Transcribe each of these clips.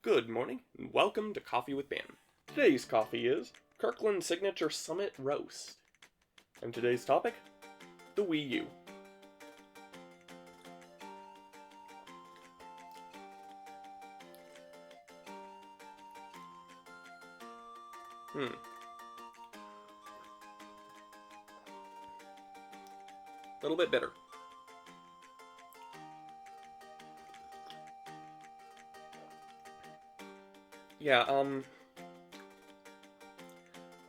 Good morning, and welcome to Coffee with Bann. Today's coffee is Kirkland Signature Summit Roast. And today's topic, the Wii U. A little bit bitter. Yeah,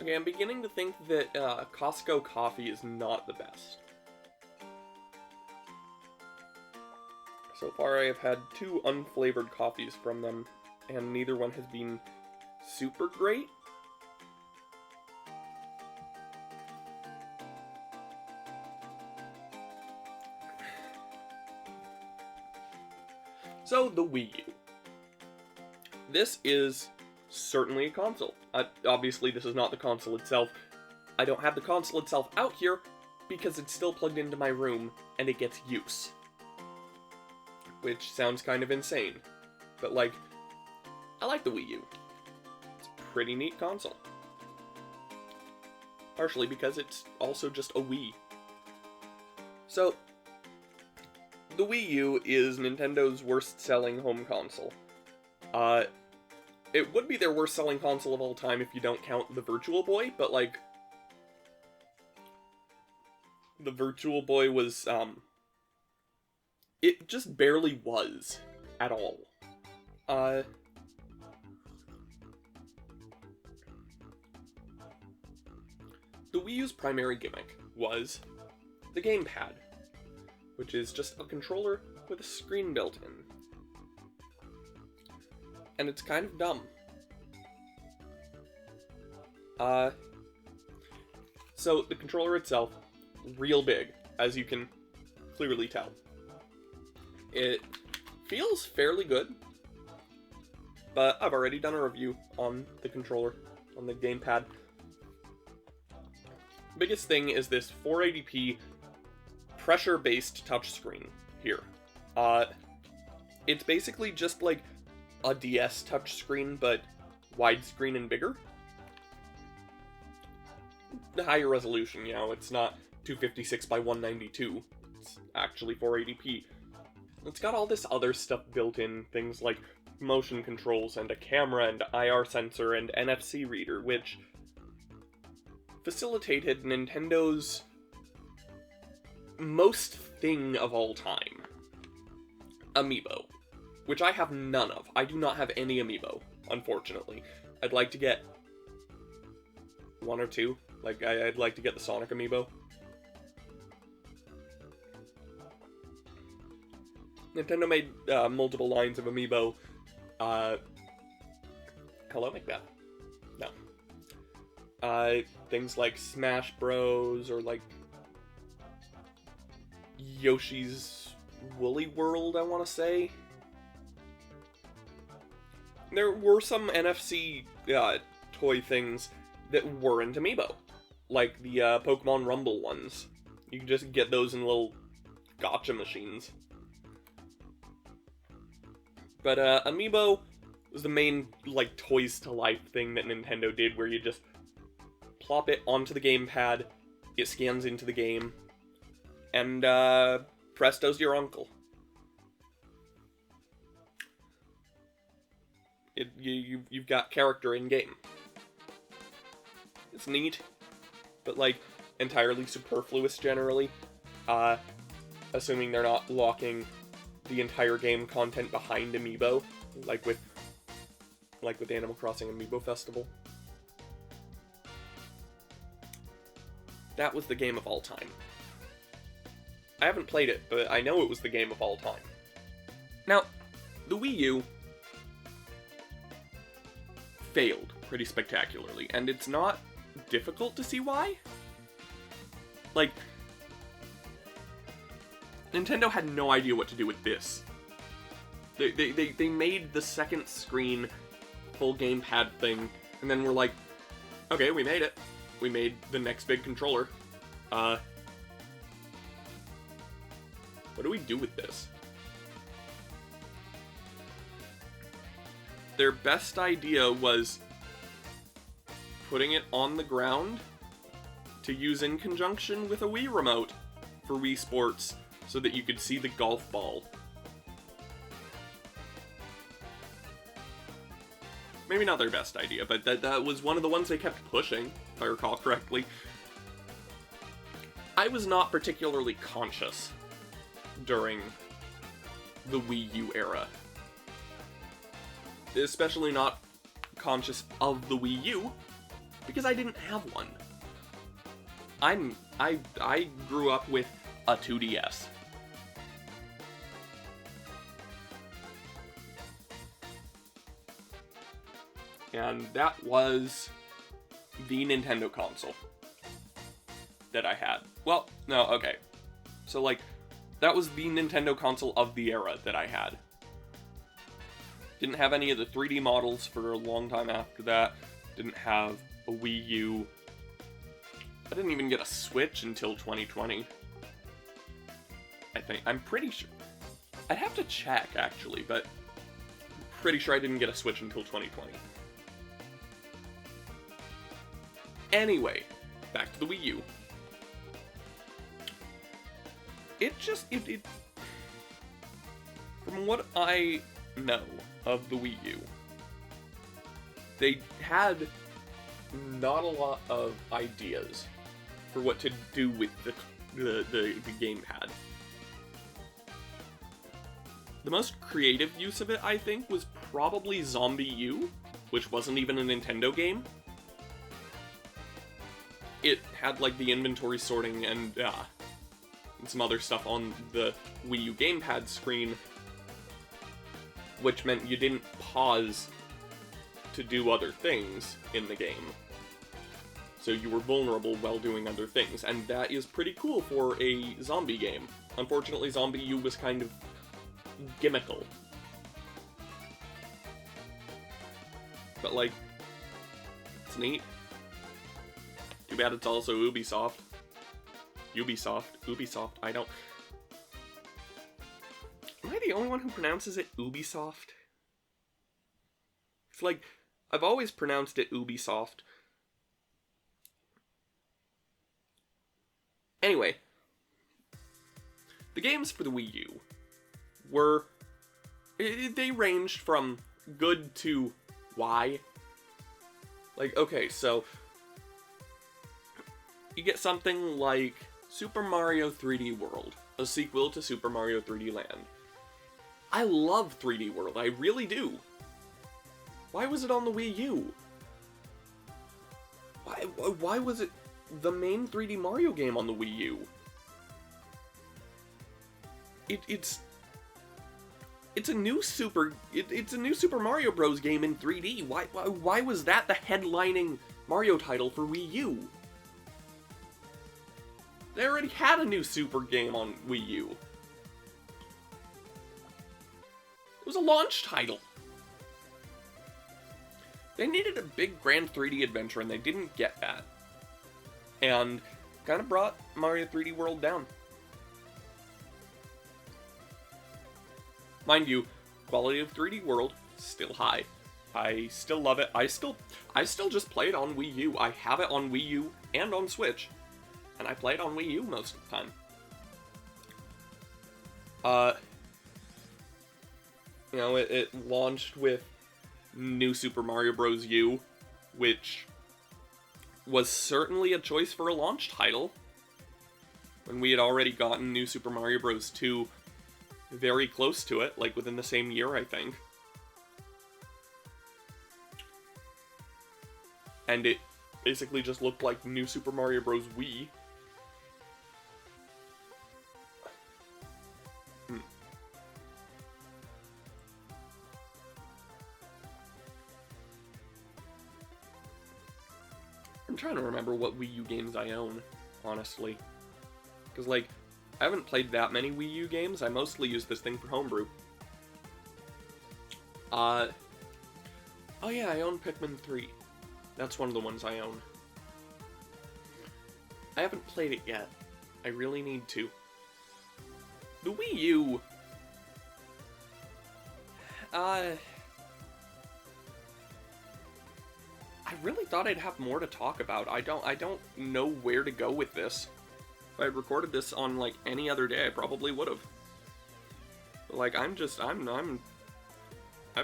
okay, I'm beginning to think that, Costco coffee is not the best. So far I have had 2 unflavored coffees from them, and neither one has been super great. So, the Wii U. This is certainly a console. Obviously, this is not the console itself. I don't have the console itself out here because it's still plugged into my room and it gets use. Which sounds kind of insane. But, like, I like the Wii U. It's a pretty neat console. Partially because it's also just a Wii. So, the Wii U is Nintendo's worst-selling home console. It would be their worst-selling console of all time if you don't count the Virtual Boy, but, like, the Virtual Boy was, it just barely was at all. The Wii U's primary gimmick was the gamepad, which is just a controller with a screen built in. And it's kind of dumb. So the controller itself, real big, as you can clearly tell. It feels fairly good, but I've already done a review on the controller, on the gamepad. Biggest thing is this 480p pressure-based touchscreen here. It's basically just like a DS touchscreen, but widescreen and bigger. The higher resolution, you know, it's not 256 by 192. It's actually 480p. It's got all this other stuff built in, things like motion controls and a camera and IR sensor and NFC reader, which facilitated Nintendo's most thing of all time, Amiibo, which I have none of. I do not have any Amiibo, unfortunately. I'd like to get 1 or 2. Like, I'd like to get the Sonic Amiibo. Nintendo made multiple lines of Amiibo. Hello, Macbeth. No. Things like Smash Bros. Or like Yoshi's Woolly World, I want to say. There were some NFC toy things that weren't Amiibo. Like the Pokemon Rumble ones. You can just get those in little gotcha machines. But Amiibo was the main, like, Toys to Life thing that Nintendo did, where you just plop it onto the gamepad, it scans into the game, and presto's your uncle. You've got character in-game. It's neat, but, like, entirely superfluous generally. Assuming they're not locking the entire game content behind Amiibo, like with Animal Crossing Amiibo Festival. That was the game of all time. I haven't played it, but I know it was the game of all time. Now, the Wii U failed pretty spectacularly, and it's not difficult to see why. Like, Nintendo had no idea what to do with this. They made the second screen full gamepad thing, and then we're like, okay, we made it. We made the next big controller. What do we do with this? their best idea was putting it on the ground to use in conjunction with a Wii remote for Wii Sports so that you could see the golf ball. Maybe not their best idea, but that was one of the ones they kept pushing, if I recall correctly. I was not particularly conscious during the Wii U era. Especially not conscious of the Wii U, because I didn't have one. I grew up with a 2DS. And that was the Nintendo console that I had. Well, no, okay. So, like, that was the Nintendo console of the era that I had. Didn't have any of the 3D models for a long time after that. Didn't have a Wii U. I didn't even get a Switch until 2020. I think. I'm pretty sure. I'd have to check, actually, but I'm pretty sure I didn't get a Switch until 2020. Anyway, back to the Wii U. From what I know of the Wii U, they had not a lot of ideas for what to do with the gamepad. The most creative use of it, I think, was probably Zombie U, which wasn't even a Nintendo game. It had, like, the inventory sorting and some other stuff on the Wii U gamepad screen, which meant you didn't pause to do other things in the game. So you were vulnerable while doing other things, and that is pretty cool for a zombie game. Unfortunately, Zombie U was kind of gimmickal. But, like, it's neat. Too bad it's also Ubisoft. Ubisoft, I don't... Am I the only one who pronounces it Ubisoft? It's like, I've always pronounced it Ubisoft. Anyway, the games for the Wii U were... They ranged from good to why. Like, okay, so... You get something like Super Mario 3D World, a sequel to Super Mario 3D Land. I love 3D World, I really do. Why was it on the Wii U? Why was it the main 3D Mario game on the Wii U? It's a new Super Mario Bros. Game in 3D. Why was that the headlining Mario title for Wii U? They already had a new Super game on Wii U. It was a launch title. They needed a big grand 3D adventure and they didn't get that. And kind of brought Mario 3D World down. Mind you, quality of 3D World still high. I still love it. I still just play it on Wii U. I have it on Wii U and on Switch. And I play it on Wii U most of the time. You know, it launched with New Super Mario Bros. U, which was certainly a choice for a launch title. When we had already gotten New Super Mario Bros. 2 very close to it, like within the same year, I think. And it basically just looked like New Super Mario Bros. Wii. I'm trying to remember what Wii U games I own, honestly. Because, like, I haven't played that many Wii U games. I mostly use this thing for homebrew. Oh yeah, I own Pikmin 3. That's one of the ones I own. I haven't played it yet. I really need to. The Wii U... really thought I'd have more to talk about. I don't know where to go with this. If I had recorded this on, like, any other day, I probably would have. Like, I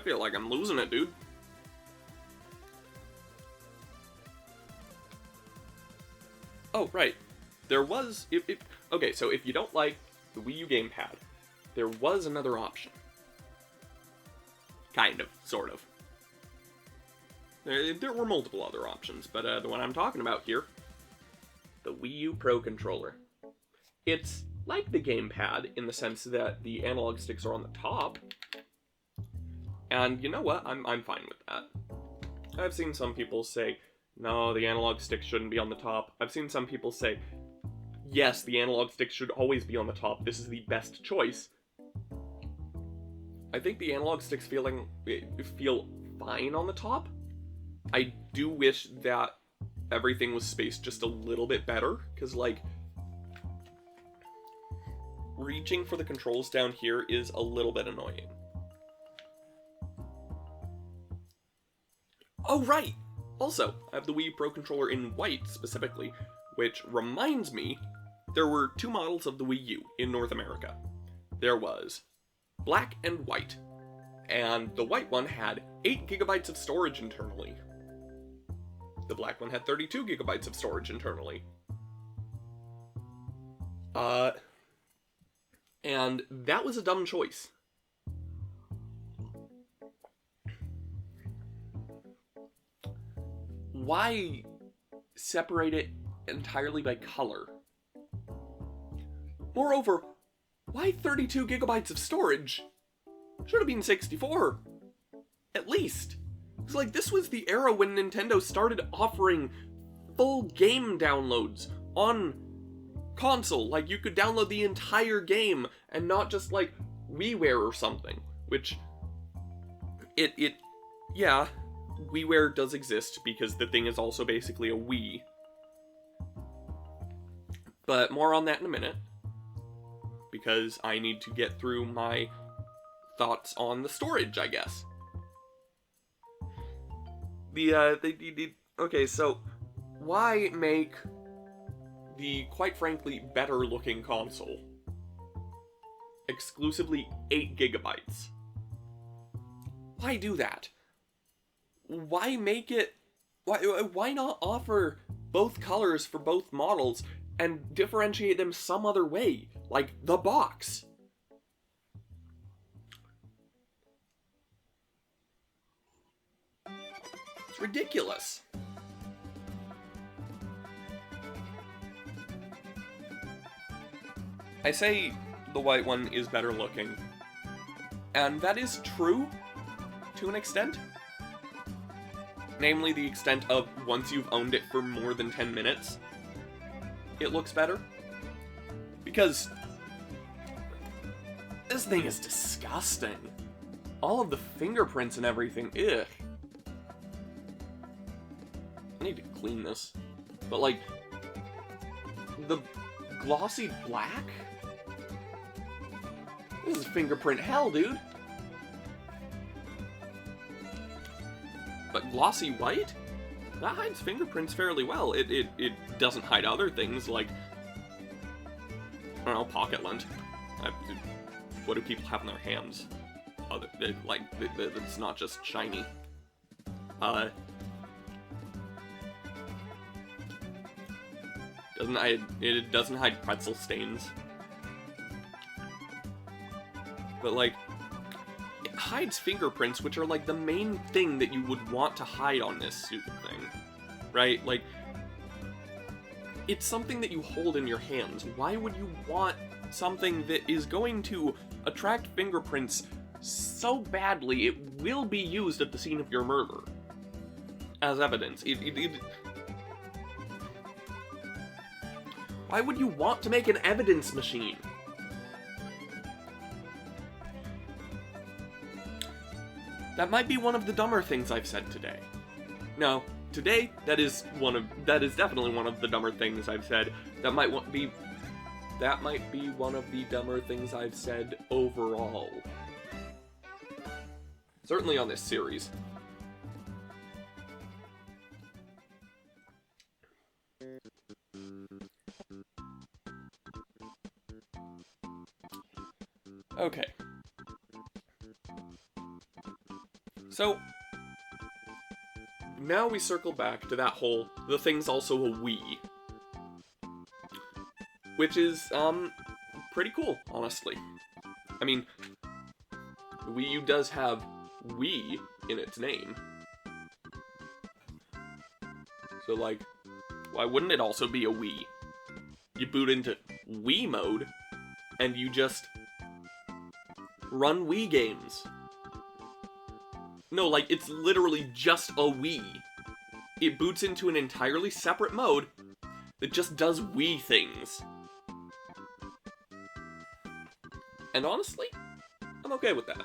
feel like I'm losing it, dude. Oh, right. There was... okay, so if you don't like the Wii U gamepad, there was another option. Kind of. Sort of. There were multiple other options, but the one I'm talking about here, the Wii U Pro Controller. It's like the gamepad in the sense that the analog sticks are on the top, and you know what? I'm fine with that. I've seen some people say, no, the analog stick shouldn't be on the top. I've seen some people say, yes, the analog stick should always be on the top. This is the best choice. I think the analog sticks feel fine on the top. I do wish that everything was spaced just a little bit better, because, like, reaching for the controls down here is a little bit annoying. Oh, right! Also, I have the Wii U Pro Controller in white, specifically, which reminds me, there were two models of the Wii U in North America. There was black and white, and the white one had 8 gigabytes of storage internally. The black one had 32 gigabytes of storage internally. And that was a dumb choice. Why separate it entirely by color? Moreover, why 32 gigabytes of storage? Should have been 64. At least. It's like, this was the era when Nintendo started offering full game downloads on console. Like, you could download the entire game and not just, like, WiiWare or something. Which, yeah, WiiWare does exist because the thing is also basically a Wii. But more on that in a minute, because I need to get through my thoughts on the storage, I guess. Okay, so why make the, quite frankly, better looking console exclusively 8 gigabytes? Why do that? Why make it... Why not offer both colors for both models and differentiate them some other way? Like the box. It's ridiculous. I say the white one is better looking, and that is true to an extent. Namely, the extent of once you've owned it for more than 10 minutes, it looks better. Because this thing is disgusting. All of the fingerprints and everything, ugh. I need to clean this. But, like, the glossy black? This is fingerprint hell, dude. But glossy white? That hides fingerprints fairly well. It doesn't hide other things, like, I don't know, pocket lint. What do people have in their hands? It's not just shiny. It doesn't hide pretzel stains. But, like, it hides fingerprints, which are, like, the main thing that you would want to hide on this stupid thing. Right? Like, it's something that you hold in your hands. Why would you want something that is going to attract fingerprints so badly it will be used at the scene of your murder as evidence? Why would you want to make an evidence machine? That might be one of the dumber things I've said today. No, today, that is definitely one of the dumber things I've said. That might be one of the dumber things I've said overall. Certainly on this series. Okay. So, now we circle back to that whole, the thing's also a Wii. Which is, pretty cool, honestly. I mean, the Wii U does have Wii in its name. So, like, why wouldn't it also be a Wii? You boot into Wii mode, and you just run Wii games. No, like, it's literally just a Wii. It boots into an entirely separate mode that just does Wii things. And honestly, I'm okay with that.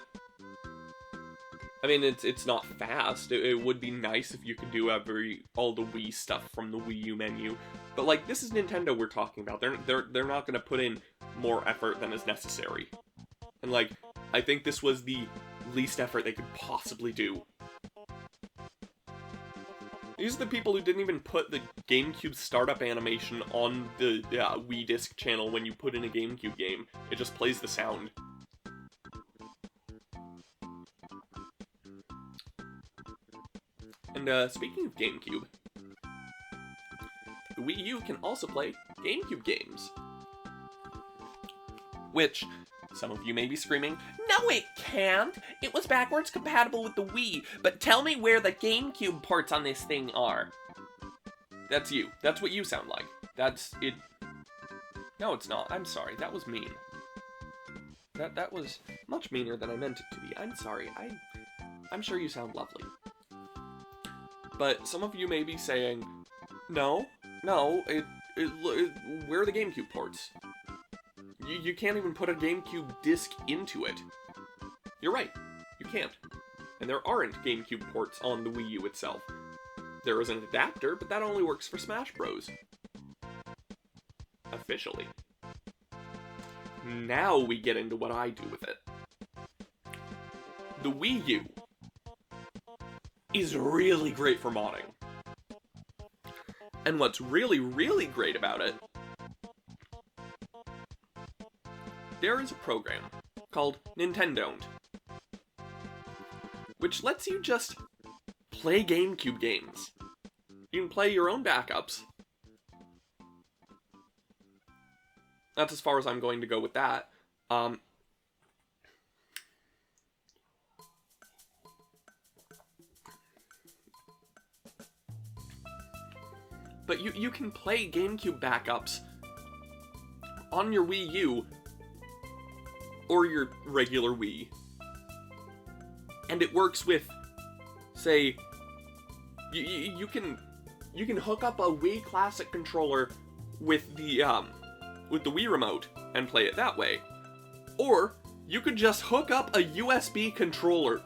I mean, it's not fast. It would be nice if you could do all the Wii stuff from the Wii U menu. But, like, this is Nintendo we're talking about. They're not gonna put in more effort than is necessary. And, like, I think this was the least effort they could possibly do. These are the people who didn't even put the GameCube startup animation on the Wii Disc channel when you put in a GameCube game. It just plays the sound. And speaking of GameCube, the Wii U can also play GameCube games. Which, some of you may be screaming, "No, it can't! It was backwards compatible with the Wii, but tell me where the GameCube ports on this thing are." That's you. That's what you sound like. That's it. No, it's not. I'm sorry. That was mean. That was much meaner than I meant it to be. I'm sorry. I'm sure you sound lovely. But some of you may be saying, no, where are the GameCube ports? You can't even put a GameCube disc into it. You're right, you can't. And there aren't GameCube ports on the Wii U itself. There is an adapter, but that only works for Smash Bros. Officially. Now we get into what I do with it. The Wii U is really great for modding. And what's really, really great about it, there is a program called Nintendon't, which lets you just play GameCube games. You can play your own backups. That's as far as I'm going to go with that. But you can play GameCube backups on your Wii U or your regular Wii. And it works with, say, you can hook up a Wii Classic controller with the Wii remote and play it that way. Or you could just hook up a USB controller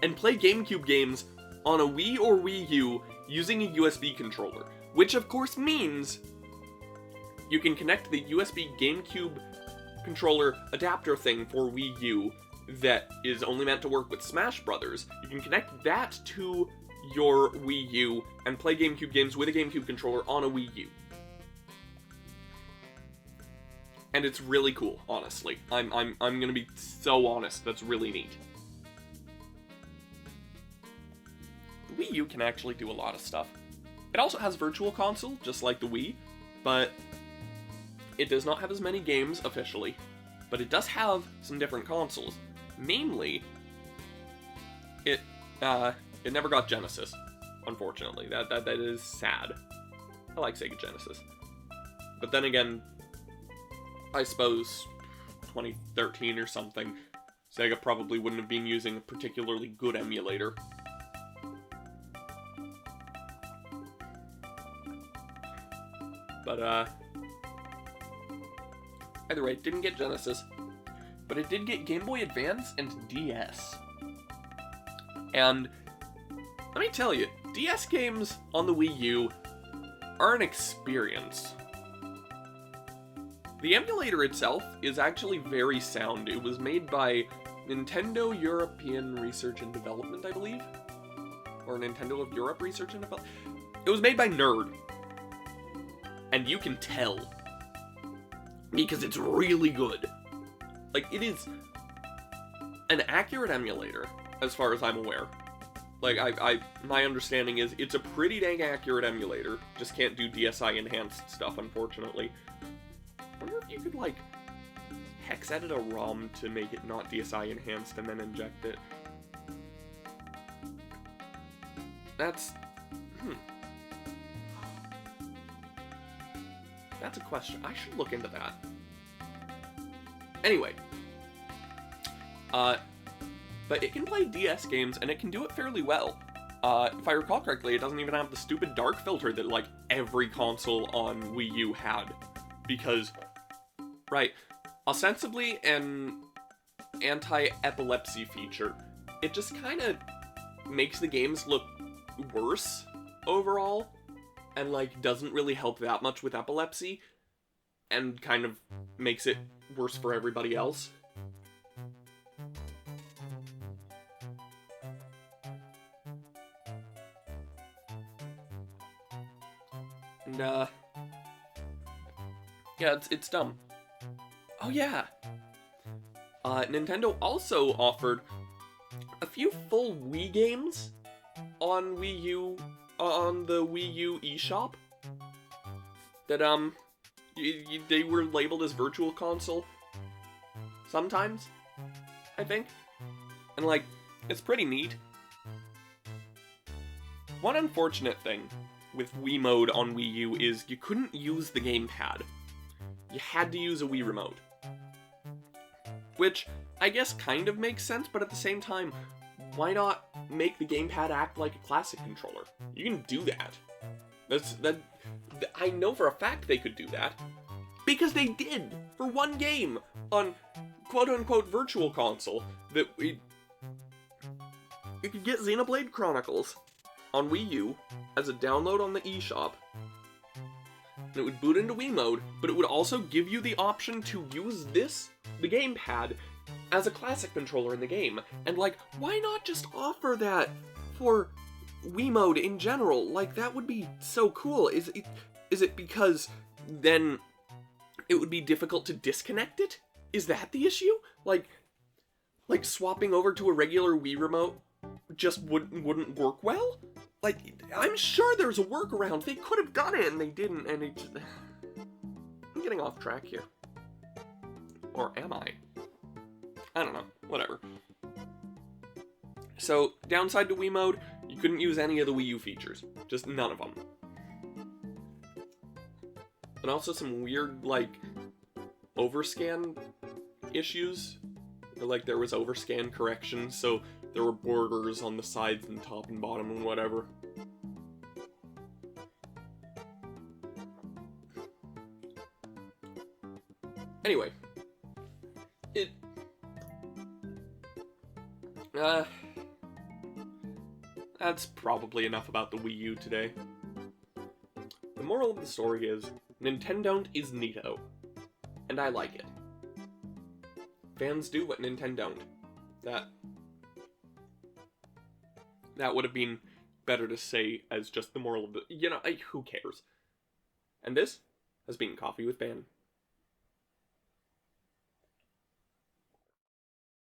and play GameCube games on a Wii or Wii U using a USB controller. Which of course means you can connect the USB GameCube controller adapter thing for Wii U that is only meant to work with Smash Brothers. You can connect that to your Wii U and play GameCube games with a GameCube controller on a Wii U. And it's really cool, honestly. I'm gonna be so honest, that's really neat. The Wii U can actually do a lot of stuff. It also has Virtual Console, just like the Wii, but it does not have as many games officially. But it does have some different consoles. Namely, it never got Genesis, unfortunately. That is sad. I like Sega Genesis. But then again, I suppose 2013 or something, Sega probably wouldn't have been using a particularly good emulator. But, either way, it didn't get Genesis, but it did get Game Boy Advance and DS. And let me tell you, DS games on the Wii U are an experience. The emulator itself is actually very sound. It was made by Nintendo European Research and Development, I believe? Or Nintendo of Europe Research and Development? It was made by Nerd. And you can tell. Because it's really good. Like, it is an accurate emulator, as far as I'm aware. Like, my understanding is it's a pretty dang accurate emulator. Just can't do DSI enhanced stuff, unfortunately. I wonder if you could, like, hex edit a ROM to make it not DSI enhanced and then inject it. That's... That's a question. I should look into that. Anyway. But it can play DS games, and it can do it fairly well. If I recall correctly, it doesn't even have the stupid dark filter that, like, every console on Wii U had. Because, right, ostensibly an anti-epilepsy feature, it just kind of makes the games look worse overall, and, like, doesn't really help that much with epilepsy, and kind of makes it worse for everybody else. And, yeah, it's dumb. Oh, yeah! Nintendo also offered a few full Wii games on Wii U, on the Wii U eShop, that, they were labeled as Virtual Console sometimes, I think. And, like, it's pretty neat. One unfortunate thing with Wii Mode on Wii U is you couldn't use the gamepad. You had to use a Wii Remote. Which, I guess kind of makes sense, but at the same time, why not make the gamepad act like a classic controller? You can do that. I know for a fact they could do that. Because they did! For one game! On quote-unquote Virtual Console. That you could get Xenoblade Chronicles on Wii U as a download on the eShop. And it would boot into Wii Mode, but it would also give you the option to use the gamepad, as a classic controller in the game. And, like, why not just offer that for Wii Mode in general? Like, that would be so cool. Is it because then it would be difficult to disconnect it? Is that the issue? Like swapping over to a regular Wii Remote just wouldn't work well? Like, I'm sure there's a workaround. They could have done it, and they didn't, and it just... I'm getting off track here. Or am I? I don't know. Whatever. So, downside to Wii Mode, you couldn't use any of the Wii U features. Just none of them. And also some weird, like, overscan issues. Like, there was overscan correction, so there were borders on the sides and top and bottom and whatever. Anyway. That's probably enough about the Wii U today. The moral of the story is, Nintendo is neato. And I like it. Fans do what Nintendo don't. That would have been better to say as just the moral of the... You know, who cares? And this has been Coffee with Bann.